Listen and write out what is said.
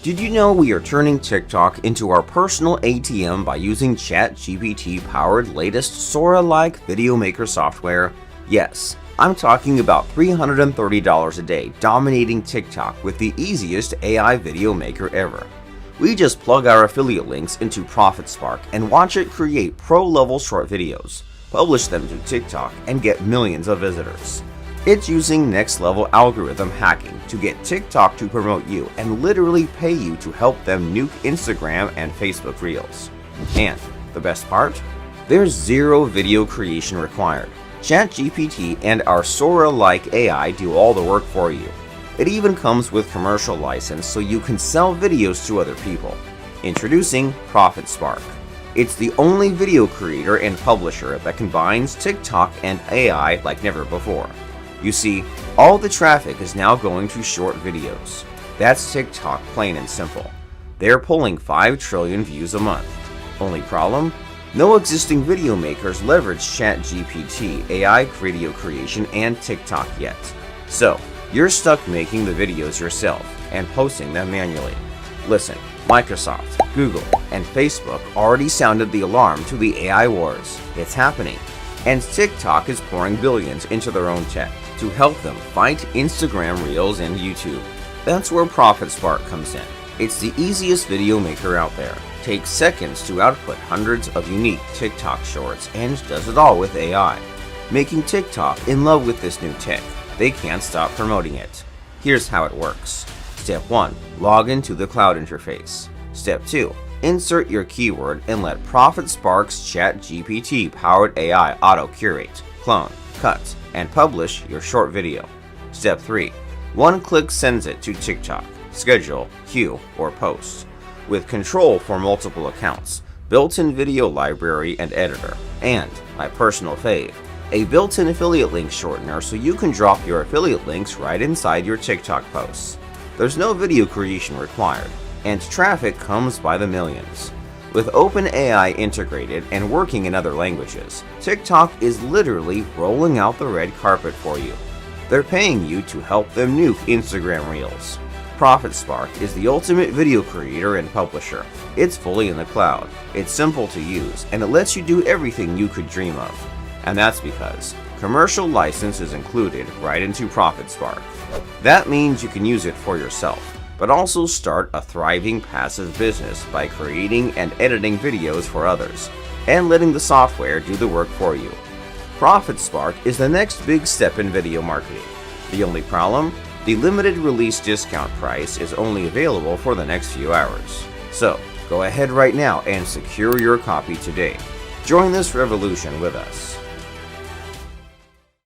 Did you know we are turning TikTok into our personal ATM by using ChatGPT-powered latest Sora-like video maker software? Yes, I'm talking about $330 a day dominating TikTok with the easiest AI video maker ever. We just plug our affiliate links into ProfitSpark and watch it create pro-level short videos, publish them to TikTok, and get millions of visitors. It's using next-level algorithm hacking to get TikTok to promote you and literally pay you to help them nuke Instagram and Facebook Reels. And the best part? There's zero video creation required. ChatGPT and our Sora-like AI do all the work for you. It even comes with commercial license so you can sell videos to other people. Introducing ProfitSpark. It's the only video creator and publisher that combines TikTok and AI like never before. You see, all the traffic is now going to short videos. That's TikTok plain and simple. They're pulling 5 trillion views a month. Only problem? No existing video makers leverage ChatGPT, AI video creation, and TikTok yet. So, you're stuck making the videos yourself and posting them manually. Listen, Microsoft, Google, and Facebook already sounded the alarm to the AI wars. It's happening. And TikTok is pouring billions into their own tech to help them fight Instagram Reels and YouTube. That's where ProfitSpark comes in. It's the easiest video maker out there. Takes seconds to output hundreds of unique TikTok shorts and does it all with AI, making TikTok in love with this new tech. They can't stop promoting it. Here's how it works. Step 1. Log into the cloud interface. Step 2. Insert your keyword and let ProfitSpark's ChatGPT-powered AI auto-curate, clone, cut, and publish your short video. Step 3. One click sends it to TikTok, schedule, queue, or post. With control for multiple accounts, built-in video library and editor, and, my personal fave, a built-in affiliate link shortener so you can drop your affiliate links right inside your TikTok posts. There's no video creation required, and traffic comes by the millions. With OpenAI integrated and working in other languages, TikTok is literally rolling out the red carpet for you. They're paying you to help them nuke Instagram Reels. ProfitSpark is the ultimate video creator and publisher. It's fully in the cloud, it's simple to use, and it lets you do everything you could dream of. And that's because commercial license is included right into ProfitSpark. That means you can use it for yourself, but also start a thriving passive business by creating and editing videos for others, and letting the software do the work for you. ProfitSpark is the next big step in video marketing. The only problem? The limited release discount price is only available for the next few hours. So, go ahead right now and secure your copy today. Join this revolution with us.